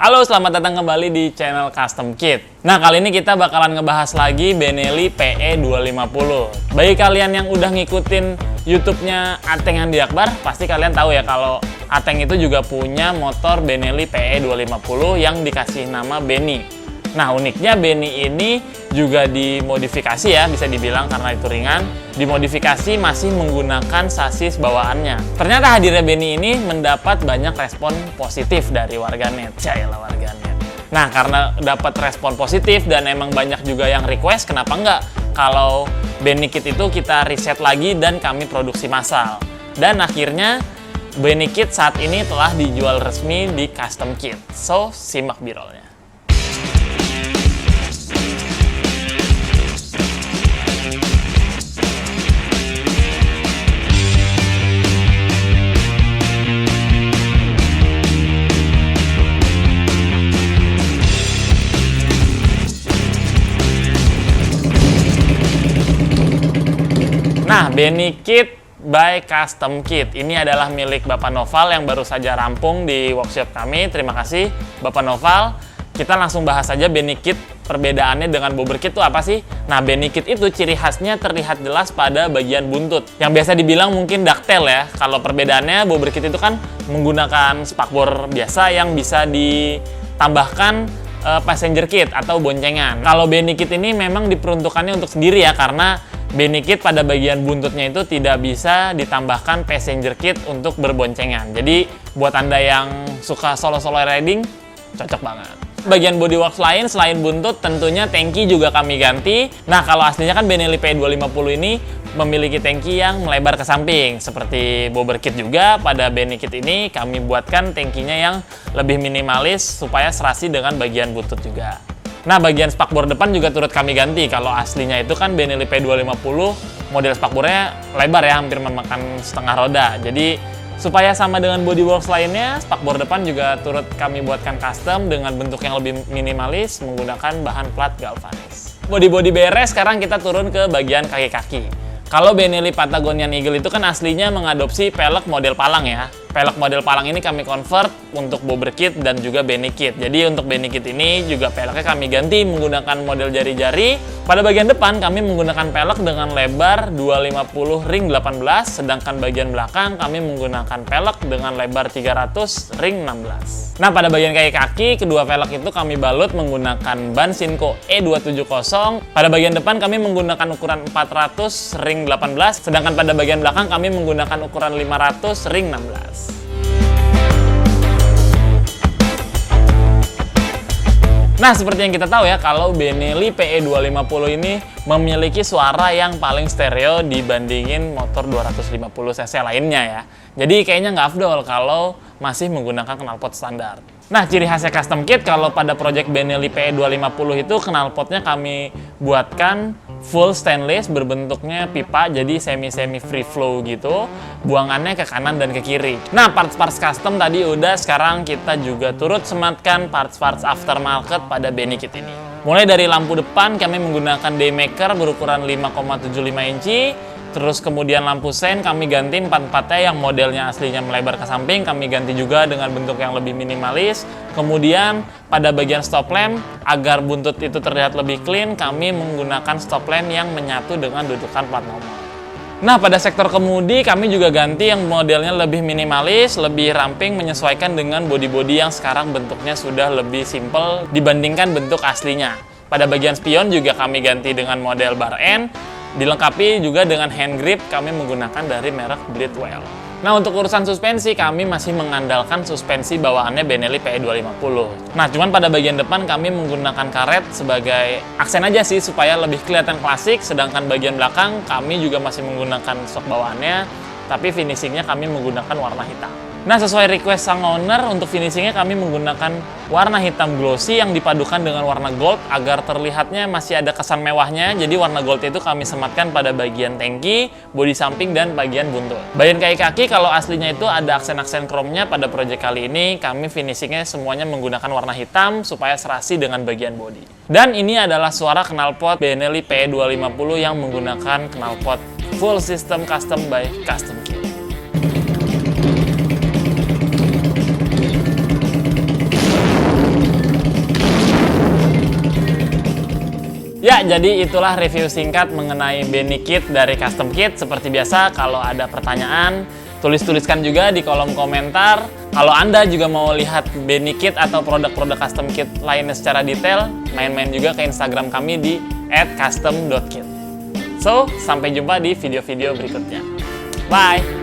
Halo, selamat datang kembali di channel Custom Kit. Nah, kali ini kita bakalan ngebahas lagi Benelli PE 250. Bagi kalian yang udah ngikutin YouTube-nya Ateng Andi Akbar, pasti kalian tahu ya kalau Ateng itu juga punya motor Benelli PE 250 yang dikasih nama Benny. Nah, uniknya Benny ini juga dimodifikasi ya, bisa dibilang karena itu ringan. Dimodifikasi masih menggunakan sasis bawaannya. Ternyata hadirnya Benny ini mendapat banyak respon positif dari warganet. Yaelah warganet. Nah, karena dapat respon positif dan emang banyak juga yang request, kenapa enggak kalau Benny Kit itu kita riset lagi dan kami produksi massal. Dan akhirnya Benny Kit saat ini telah dijual resmi di Custom Kit. So, simak birolnya. Nah, Benny Kit by Custom Kit ini adalah milik Bapak Noval yang baru saja rampung di workshop kami. Terima kasih Bapak Noval. Kita langsung bahas saja Benny Kit, perbedaannya dengan bobber kit itu apa sih? Nah, Benny Kit itu ciri khasnya terlihat jelas pada bagian buntut yang biasa dibilang mungkin ductile ya. Kalau perbedaannya bobber kit itu kan menggunakan spakbor biasa yang bisa ditambahkan passenger kit atau boncengan. Kalau Benny Kit ini memang diperuntukannya untuk sendiri ya, karena Benny Kit pada bagian buntutnya itu tidak bisa ditambahkan passenger kit untuk berboncengan. Jadi buat Anda yang suka solo-solo riding, cocok banget. Bagian bodyworks lain selain buntut tentunya tangki juga kami ganti. Nah, kalau aslinya kan Benelli PE 250 ini memiliki tangki yang melebar ke samping. Seperti bobber kit juga, pada Benny Kit ini kami buatkan tangkinya yang lebih minimalis supaya serasi dengan bagian buntut juga. Nah, bagian spakbor depan juga turut kami ganti. Kalau aslinya itu kan Benelli PE 250 model spakbornya lebar ya, hampir memakan setengah roda. Jadi supaya sama dengan bodyworks lainnya, spakbor depan juga turut kami buatkan custom dengan bentuk yang lebih minimalis menggunakan bahan plat galvanis. Body beres, sekarang kita turun ke bagian kaki-kaki. Kalau Benelli Patagonian Eagle itu kan aslinya mengadopsi pelek model palang ya. Pelek model palang ini kami convert untuk bobber kit dan juga Benny Kit. Jadi untuk Benny Kit ini juga peleknya kami ganti menggunakan model jari-jari. Pada bagian depan kami menggunakan pelek dengan lebar 250 ring 18, sedangkan bagian belakang kami menggunakan pelek dengan lebar 300 ring 16. Nah, pada bagian kaki-kaki, kedua pelek itu kami balut menggunakan ban Sinco E270. Pada bagian depan kami menggunakan ukuran 400 ring 18, sedangkan pada bagian belakang kami menggunakan ukuran 500 ring 16. Nah, seperti yang kita tahu ya, kalau Benelli PE 250 ini memiliki suara yang paling stereo dibandingin motor 250 cc lainnya ya. Jadi kayaknya nggak afdol kalau masih menggunakan knalpot standar. Nah, ciri khasnya Custom Kit kalau pada project Benelli PE 250 itu knalpotnya kami buatkan full stainless berbentuknya pipa, jadi semi free flow gitu, buangannya ke kanan dan ke kiri. Nah, parts custom tadi udah, sekarang kita juga turut sematkan parts aftermarket pada Benny Kit ini. Mulai dari lampu depan kami menggunakan daymaker berukuran 5,75 inci. Terus kemudian lampu sen kami ganti 4-4-nya yang modelnya aslinya melebar ke samping, kami ganti juga dengan bentuk yang lebih minimalis. Kemudian pada bagian stop lamp, agar buntut itu terlihat lebih clean, kami menggunakan stop lamp yang menyatu dengan dudukan plat nomor. Nah, pada sektor kemudi kami juga ganti yang modelnya lebih minimalis, lebih ramping, menyesuaikan dengan bodi-bodi yang sekarang bentuknya sudah lebih simple dibandingkan bentuk aslinya. Pada bagian spion juga kami ganti dengan model bar end. Dilengkapi juga dengan hand grip, kami menggunakan dari merek Bleedwell. Nah, untuk urusan suspensi, kami masih mengandalkan suspensi bawaannya Benelli PE 250. Nah, cuman pada bagian depan kami menggunakan karet sebagai aksen aja sih, supaya lebih kelihatan klasik, sedangkan bagian belakang kami juga masih menggunakan stok bawaannya, tapi finishingnya kami menggunakan warna hitam. Nah, sesuai request sang owner, untuk finishingnya kami menggunakan warna hitam glossy yang dipadukan dengan warna gold agar terlihatnya masih ada kesan mewahnya. Jadi warna gold itu kami sematkan pada bagian tangki, bodi samping, dan bagian buntut. Bagian kaki-kaki kalau aslinya itu ada aksen-aksen chrome-nya, pada project kali ini kami finishingnya semuanya menggunakan warna hitam supaya serasi dengan bagian bodi. Dan ini adalah suara knalpot Benelli PE 250 yang menggunakan knalpot full system custom by Custom Kit. Ya, jadi itulah review singkat mengenai Benny Kit dari Custom Kit. Seperti biasa, kalau ada pertanyaan, tulis-tuliskan juga di kolom komentar. Kalau Anda juga mau lihat Benny Kit atau produk-produk Custom Kit lainnya secara detail, main-main juga ke Instagram kami di @custom.kit. So, sampai jumpa di video-video berikutnya. Bye!